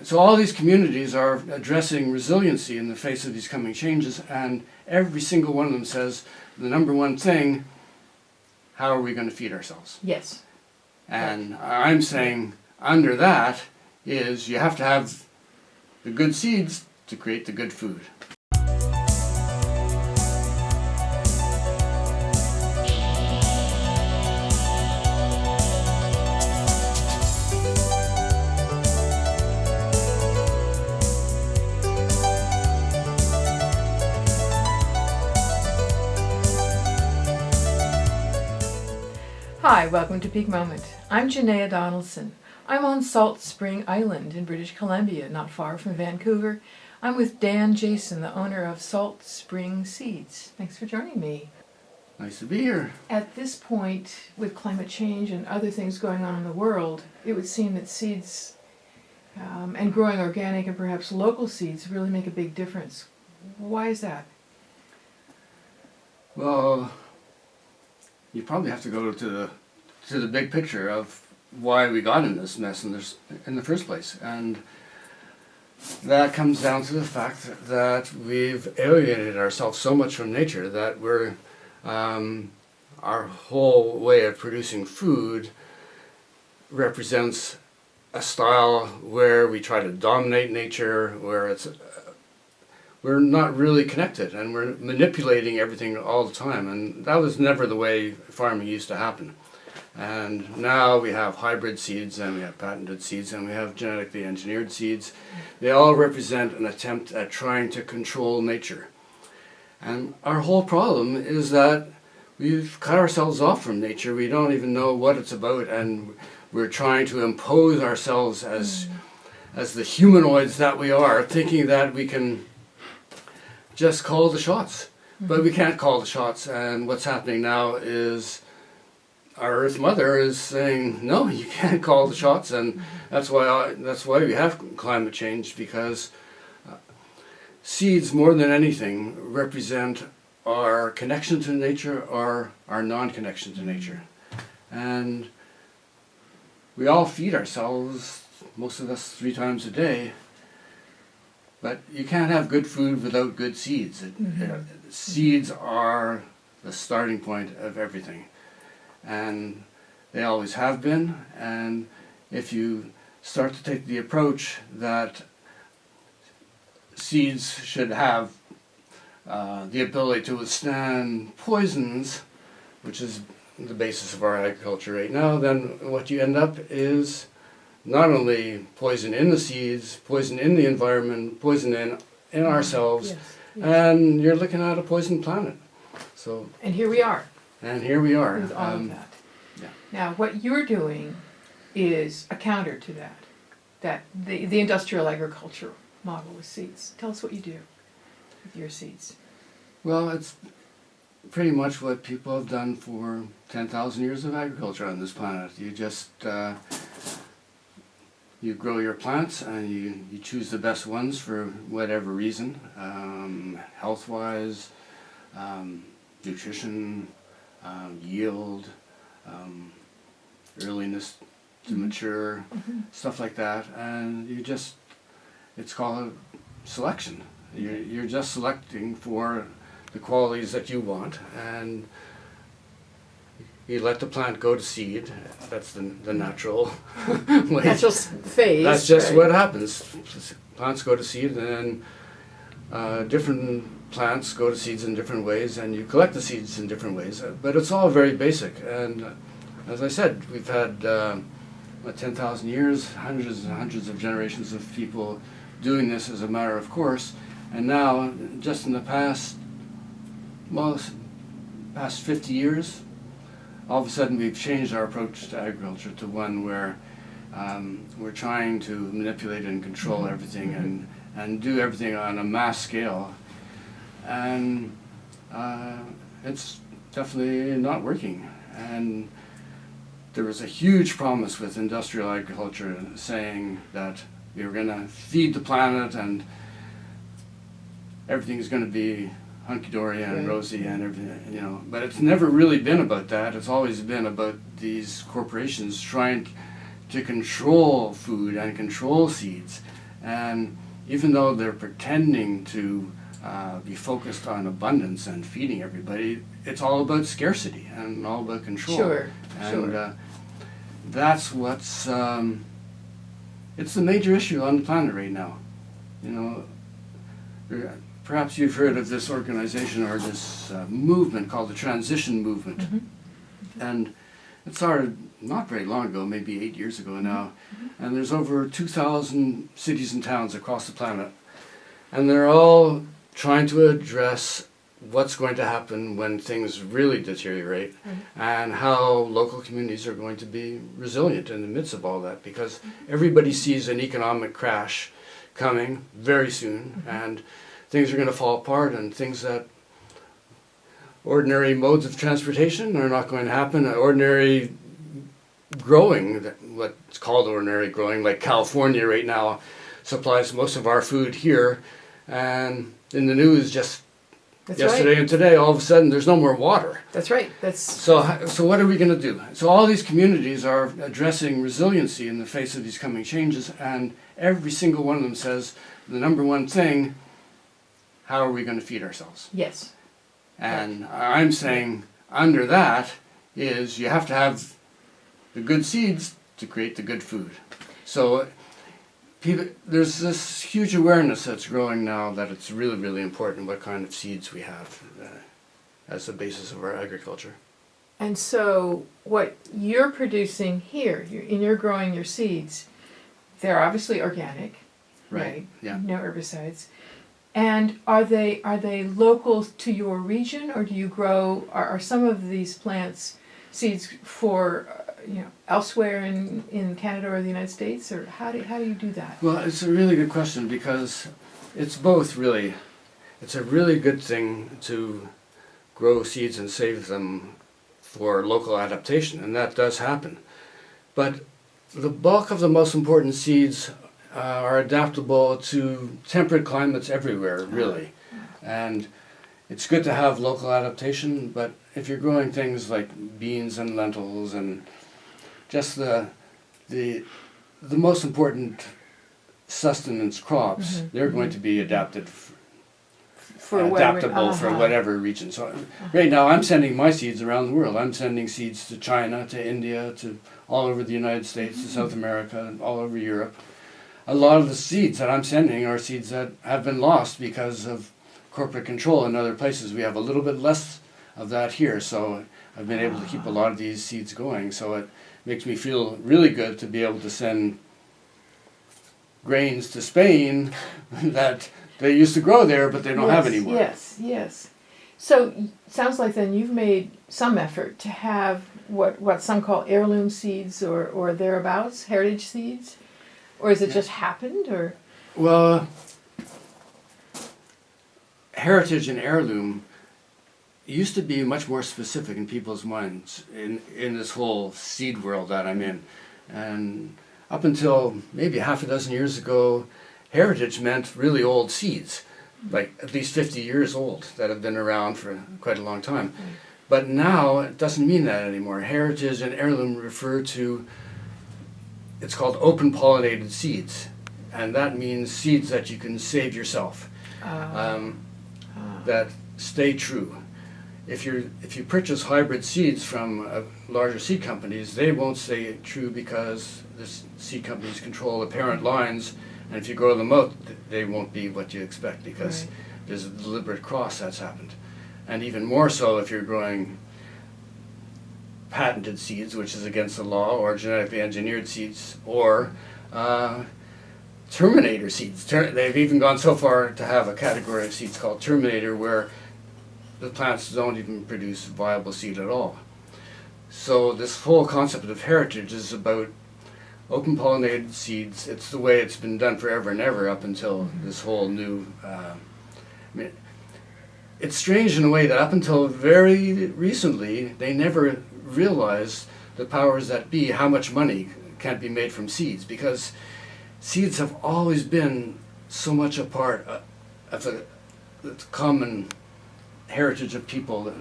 So all these communities are addressing resiliency in the face of these coming changes, and every single one of them says the number one thing, how are we going to feed ourselves? Yes. And I'm saying under that is you have to have the good seeds to create the good food. Hi, welcome to Peak Moment. I'm Janaea Donaldson. I'm on Salt Spring Island in British Columbia, not far from Vancouver. I'm with Dan Jason, the owner of Salt Spring Seeds. Thanks for joining me. Nice to be here. At this point, with climate change and other things going on in the world, it would seem that seeds and growing organic and perhaps local seeds really make a big difference. Why is that? Well, you probably have to go to the big picture of why we got in this mess in the first place, and that comes down to the fact that we've alienated ourselves so much from nature that we're our whole way of producing food represents a style where we try to dominate nature, where we're not really connected and we're manipulating everything all the time, and that was never the way farming used to happen. And now we have hybrid seeds and we have patented seeds and we have genetically engineered seeds. They all represent an attempt at trying to control nature. And our whole problem is that we've cut ourselves off from nature. We don't even know what it's about, and we're trying to impose ourselves as the humanoids that we are, thinking that we can just call the shots. But we can't call the shots, and what's happening now is our Earth Mother is saying, no, you can't call the shots, and that's why we have climate change, because seeds, more than anything, represent our connection to nature or our non-connection to nature. And we all feed ourselves, most of us 3 times a day, but you can't have good food without good seeds. Seeds are the starting point of everything. And they always have been. And if you start to take the approach that seeds should have the ability to withstand poisons, which is the basis of our agriculture right now, then what you end up is not only poison in the seeds, poison in the environment, poison in ourselves, Yes. and you're looking at a poisoned planet. So, And here we are. and here we are. With all of that. yeah. Now, what you're doing is a counter to that the industrial agriculture model with seeds. Tell us what you do with your seeds. Well, it's pretty much what people have done for 10,000 years of agriculture on this planet. You just you grow your plants and you choose the best ones for whatever reason, health-wise, nutrition, yield, earliness to mature, stuff like that, and it's called selection. You're just selecting for the qualities that you want, and you let the plant go to seed. That's the natural way. Natural phase. That's just right. what happens. Plants go to seed, and then different plants go to seeds in different ways, and you collect the seeds in different ways. But it's all very basic. And as I said, we've had 10,000 years, hundreds and hundreds of generations of people doing this as a matter of course. And now, just in the past 50 years, all of a sudden we've changed our approach to agriculture to one where we're trying to manipulate and control everything and do everything on a mass scale. And it's definitely not working. And there was a huge promise with industrial agriculture saying that we were going to feed the planet and everything's going to be hunky-dory and rosy and everything, you know. But it's never really been about that. It's always been about these corporations trying to control food and control seeds. And even though they're pretending to be focused on abundance and feeding everybody, it's all about scarcity and all about control. Sure, And sure. that's what's it's the major issue on the planet right now. You know, perhaps you've heard of this organization or this movement called the Transition Movement. Mm-hmm. And it started not very long ago, maybe 8 years ago now. And there's over 2,000 cities and towns across the planet. And they're all trying to address what's going to happen when things really deteriorate, and how local communities are going to be resilient in the midst of all that, because everybody sees an economic crash coming very soon, and things are going to fall apart, and things that ordinary modes of transportation are not going to happen. Ordinary growing, what's called ordinary growing, like California right now supplies most of our food here, and in the news just That's yesterday right. and today, all of a sudden there's no more water. That's right. So what are we going to do? So all these communities are addressing resiliency in the face of these coming changes, and every single one of them says the number one thing, how are we going to feed ourselves? Yes. And I'm saying under that is you have to have the good seeds to create the good food. So there's this huge awareness that's growing now that it's really, really important what kind of seeds we have as the basis of our agriculture. And so what you're producing here, you're growing your seeds, they're obviously organic, right? Yeah. No herbicides. And are they local to your region, or do you grow, are some of these plants seeds for elsewhere in Canada or the United States, or how do you do that? Well, it's a really good question, because it's both really. It's a really good thing to grow seeds and save them for local adaptation, and that does happen. But the bulk of the most important seeds are adaptable to temperate climates everywhere, really. And it's good to have local adaptation, but if you're growing things like beans and lentils and just the most important sustenance crops, they're going to be adaptable for whatever region. So right now I'm sending my seeds around the world. I'm sending seeds to China, to India, to all over the United States, to South America, and all over Europe. A lot of the seeds that I'm sending are seeds that have been lost because of corporate control in other places. We have a little bit less of that here, so I've been able to keep a lot of these seeds going. So it makes me feel really good to be able to send grains to Spain that they used to grow there, but they don't have anymore. Yes. So sounds like then you've made some effort to have what some call heirloom seeds or thereabouts, heritage seeds, or has it just happened, or? Well, heritage and heirloom used to be much more specific in people's minds in this whole seed world that I'm in. And up until maybe half a dozen years ago, heritage meant really old seeds, like at least 50 years old, that have been around for quite a long time. But now it doesn't mean that anymore. Heritage and heirloom refer to, it's called open-pollinated seeds. And that means seeds that you can save yourself, that stay true. If you purchase hybrid seeds from larger seed companies, they won't stay true because the seed companies control the parent lines, and if you grow them out, they won't be what you expect because there's a deliberate cross that's happened. And even more so if you're growing patented seeds, which is against the law, or genetically engineered seeds, or terminator seeds. They've even gone so far to have a category of seeds called terminator, where the plants don't even produce viable seed at all. So this whole concept of heritage is about open-pollinated seeds. It's the way it's been done forever and ever up until this whole new... it's strange in a way that up until very recently, they never realized, the powers that be, how much money can be made from seeds, because seeds have always been so much a part of the common heritage of people.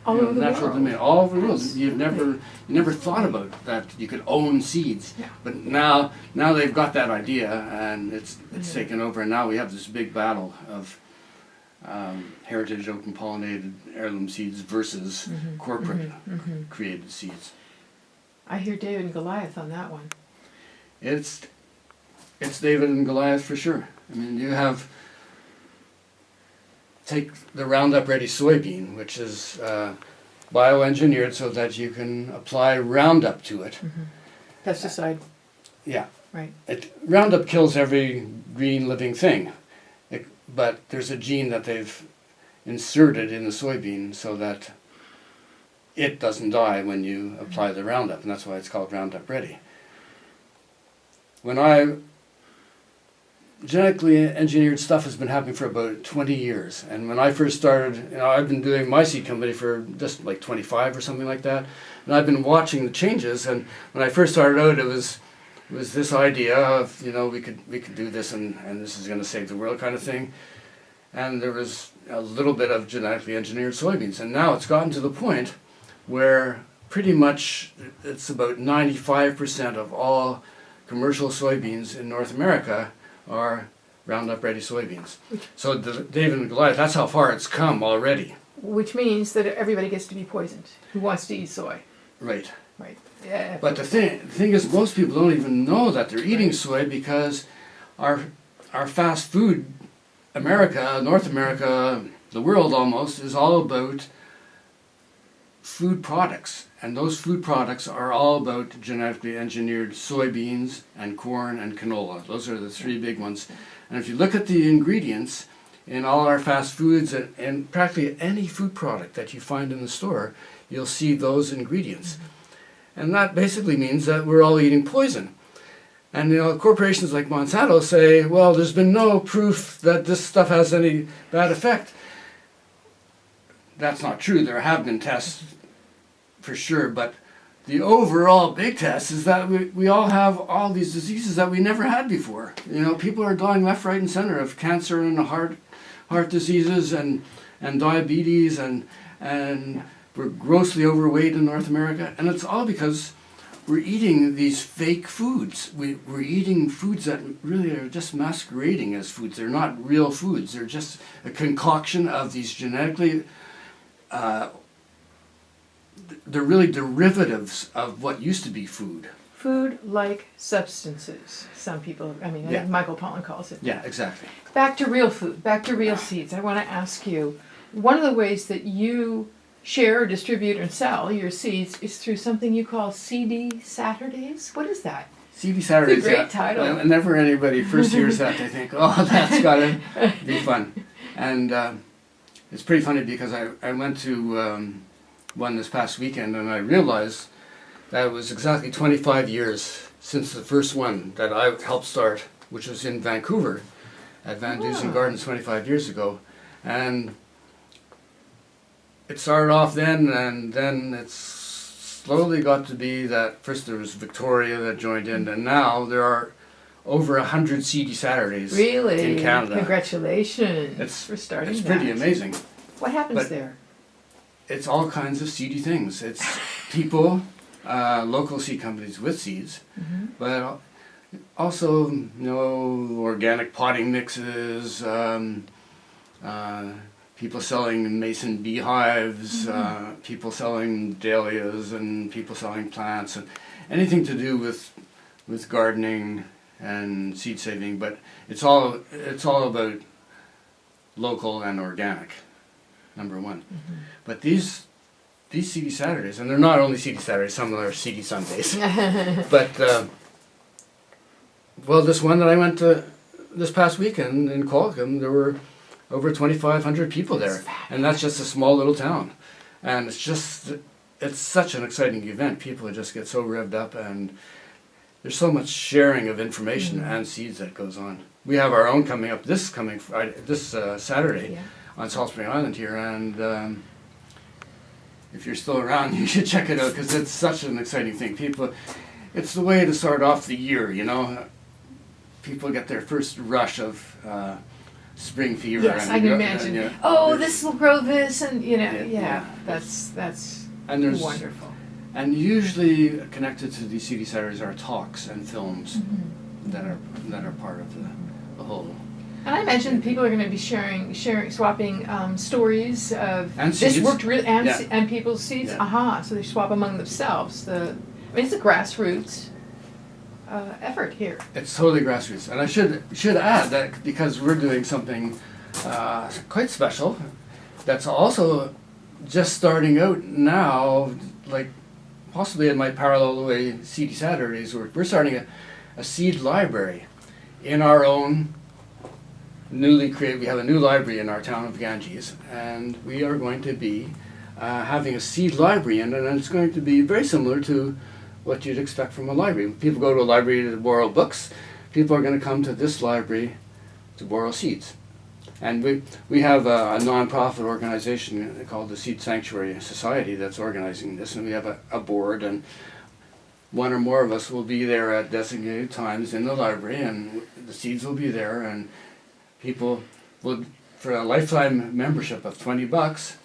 All over the natural world. domain, all over the world. Absolutely. You never thought about that you could own seeds. Yeah. But now they've got that idea, and it's Yeah. taken over, and now we have this big battle of heritage open-pollinated heirloom seeds versus corporate created seeds. I hear David and Goliath on that one. It's David and Goliath for sure. I mean, take the Roundup Ready soybean, which is bioengineered so that you can apply Roundup to it. Pesticide. Yeah. Right. Roundup kills every green living thing, but there's a gene that they've inserted in the soybean so that it doesn't die when you apply the Roundup, and that's why it's called Roundup Ready. Genetically engineered stuff has been happening for about 20 years, and when I first started, I've been doing my seed company for just like 25 or something like that, and I've been watching the changes. And when I first started out, it was this idea of we could do this and this is going to save the world kind of thing, and there was a little bit of genetically engineered soybeans, and now it's gotten to the point where pretty much it's about 95% of all commercial soybeans in North America are Roundup Ready soybeans. So David and Goliath, that's how far it's come already. Which means that everybody gets to be poisoned who wants to eat soy. Right. Right. Yeah. But the thing is, most people don't even know that they're eating soy because our fast food, North America, the world almost, is all about food products. And those food products are all about genetically engineered soybeans and corn and canola. Those are the three big ones. And if you look at the ingredients in all our fast foods and practically any food product that you find in the store, you'll see those ingredients. And that basically means that we're all eating poison. And corporations like Monsanto say, well, there's been no proof that this stuff has any bad effect. That's not true. There have been tests for sure, but the overall big test is that we all have all these diseases that we never had before. People are dying left, right, and center of cancer and heart diseases and diabetes and we're grossly overweight in North America, and it's all because we're eating these fake foods. We're eating foods that really are just masquerading as foods. They're not real foods. They're just a concoction of these genetically they're really derivatives of what used to be food. Food-like substances. Some people, I think Michael Pollan calls it. Yeah, exactly. Back to real food, back to real seeds. I want to ask you, one of the ways that you share, or distribute, and sell your seeds is through something you call Seedy Saturdays. What is that? Seedy Saturdays. It's a great title. Whenever anybody first hears that, they think, oh, that's got to be fun. And it's pretty funny because I went to one this past weekend, and I realized that it was exactly 25 years since the first one that I helped start, which was in Vancouver at Van Dusen Gardens 25 years ago. And it started off then, and then it's slowly got to be that first there was Victoria that joined in, and now there are over 100 Seedy Saturdays in Canada. Congratulations for starting that. It's pretty amazing. What happens there? It's all kinds of seedy things. It's people, local seed companies with seeds, but also organic potting mixes, people selling mason beehives, people selling dahlias, and people selling plants, and anything to do with gardening and seed saving. But it's all about local and organic. Number one. But these Seedy Saturdays, and they're not only Seedy Saturdays, some of them are Seedy Sundays. But, this one that I went to this past weekend in Qualicum, there were over 2,500 people there. And that's just a small little town. And it's such an exciting event. People just get so revved up, and there's so much sharing of information and seeds that goes on. We have our own coming up this Saturday. On Salt Spring Island here, and if you're still around, you should check it out because it's such an exciting thing. It's the way to start off the year, People get their first rush of spring fever. Yes, and I can you go- imagine. and, you know, Oh, there's- this will grow this, and Yeah, yeah. that's and there's wonderful. and usually connected to these Seedy Saturdays are talks and films that are part of the whole. And I imagine people are going to be swapping stories of And this seeds. worked really, Yeah. and people's seeds. Yeah. Aha! So they swap among themselves. I mean, it's a grassroots effort here. It's totally grassroots, and I should add that because we're doing something quite special, that's also just starting out now. Like possibly it might parallel the way Seedy Saturdays work. We're starting a seed library in our own newly created. We have a new library in our town of Ganges, and we are going to be having a seed library in it, and it's going to be very similar to what you'd expect from a library. When people go to a library to borrow books, people are going to come to this library to borrow seeds. And we have a non-profit organization called the Seed Sanctuary Society that's organizing this, and we have a board, and one or more of us will be there at designated times in the library, and the seeds will be there, and people will, for a lifetime membership of $20,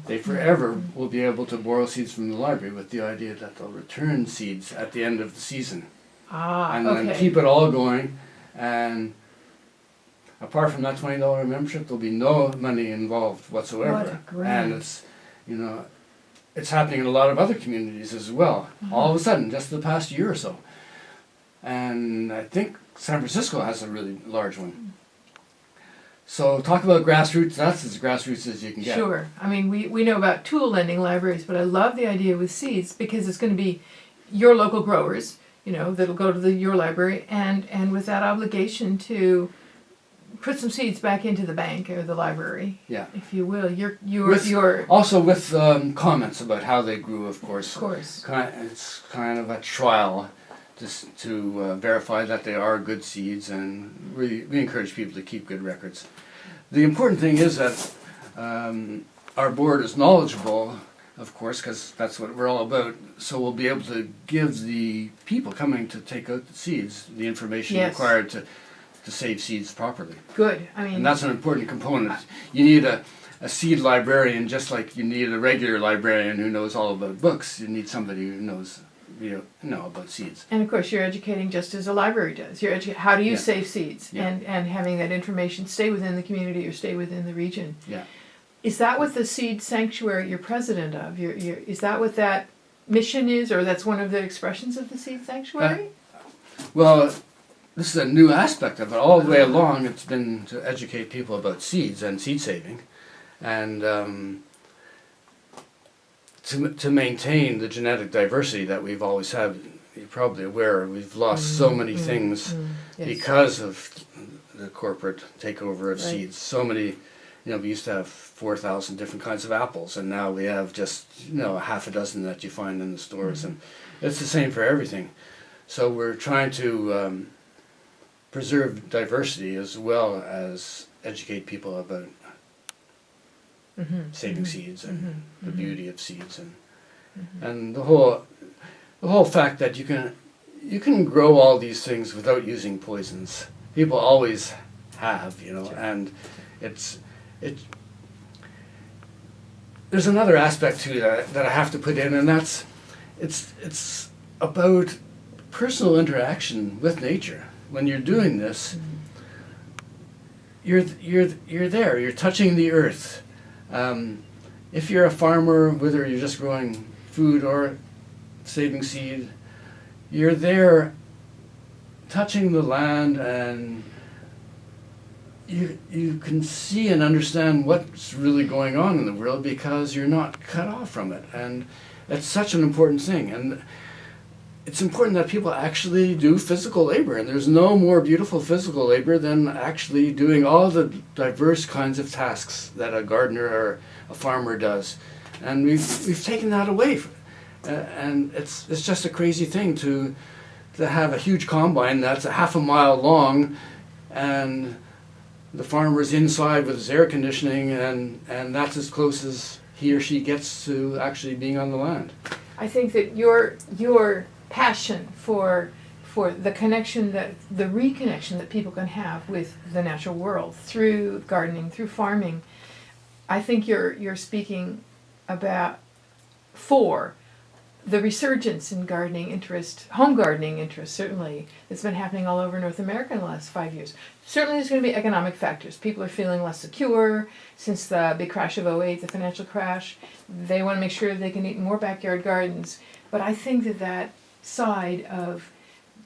they forever will be able to borrow seeds from the library with the idea that they'll return seeds at the end of the season. And then Okay. keep it all going. And apart from that $20 membership, there'll be no money involved whatsoever. What a grant. And it's, it's happening in a lot of other communities as well. All of a sudden, just the past year or so. And I think San Francisco has a really large one. So talk about grassroots, that's as grassroots as you can get. Sure. I mean, we know about tool lending libraries, but I love the idea with seeds because it's going to be your local growers, that'll go to your library, and with that obligation to put some seeds back into the bank or the library, Yeah. if you will. Your Also with comments about how they grew, of course. Of course. It's kind of a trial to verify that they are good seeds, and we encourage people to keep good records. The important thing is that our board is knowledgeable, of course, because that's what we're all about, so we'll be able to give the people coming to take out the seeds the information Yes. required to save seeds properly. good. I mean, And that's an important component. You need a seed librarian, just like you need a regular librarian who knows all about books. You need somebody who knows about seeds. and of course, you're educating just as a library does. How do you Yeah. save seeds, Yeah. and having that information stay within the community or stay within the region. Yeah. Is that what the Seed Sanctuary you're president of? Is that what that mission is, or that's one of the expressions of the Seed Sanctuary? Well, this is a new aspect of it. All the way along, it's been to educate people about seeds and seed saving, and to maintain the genetic diversity that we've always had. You're probably aware we've lost so many things Yes. because of the corporate takeover of Right. seeds. So many, we used to have 4,000 different kinds of apples, and now we have just, a half a dozen that you find in the stores, and it's the same for everything. So we're trying to preserve diversity as well as educate people about saving seeds and the beauty of seeds, and the whole fact that you can grow all these things without using poisons. People always have, and there's another aspect to that I have to put in, and that's it's about personal interaction with nature. When you're doing this, you're there. You're touching the earth. If you're a farmer, whether you're just growing food or saving seed, you're there touching the land, and you can see and understand what's really going on in the world because you're not cut off from it. And it's such an important thing. And it's important that people actually do physical labor, and there's no more beautiful physical labor than actually doing all the diverse kinds of tasks that a gardener or a farmer does. And we've taken that away, and it's just a crazy thing to have a huge combine that's a half a mile long, and the farmer's inside with his air conditioning, and that's as close as he or she gets to actually being on the land. I think that your passion for for the connection the reconnection that people can have with the natural world through gardening, through farming. I think you're speaking about for the resurgence in gardening interest, home gardening interest, certainly, that's been happening all over North America in the last 5 years. Certainly there's going to be economic factors. People are feeling less secure since the big crash of '08, the financial crash. They want to make sure they can eat more backyard gardens. But I think that side of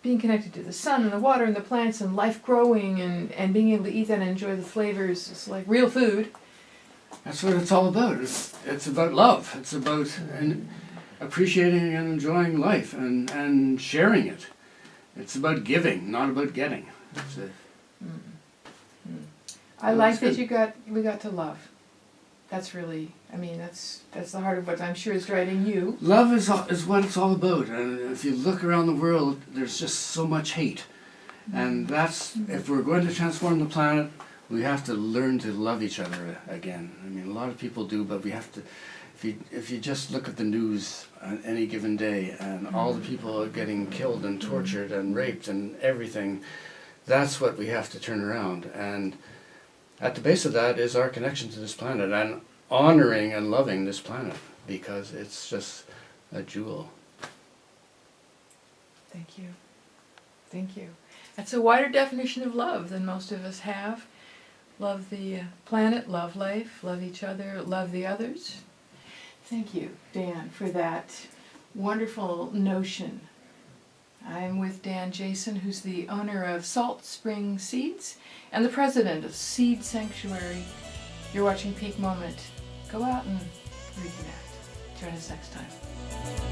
being connected to the sun and the water and the plants and life growing and being able to eat that and enjoy the flavors, it's like real food. That's what it's all about. It's about love. It's about appreciating and enjoying life and sharing it. It's about giving, not about getting. That's it. I like that we got to love. That's really, I mean, that's the heart of what I'm sure is driving you. Love is what it's all about. And if you look around the world, there's just so much hate. And that's, if we're going to transform the planet, we have to learn to love each other again. I mean, a lot of people do, but we have to, if you just look at the news on any given day and all the people are getting killed and tortured and raped and everything, that's what we have to turn around. And at the base of that is our connection to this planet and honoring and loving this planet, because it's just a jewel. Thank you. Thank you. That's a wider definition of love than most of us have. Love the planet, love life, love each other, love the others. Thank you, Dan, for that wonderful notion. I'm with Dan Jason, who's the owner of Salt Spring Seeds and the president of Seed Sanctuary. You're watching Peak Moment. Go out and reconnect. Join us next time.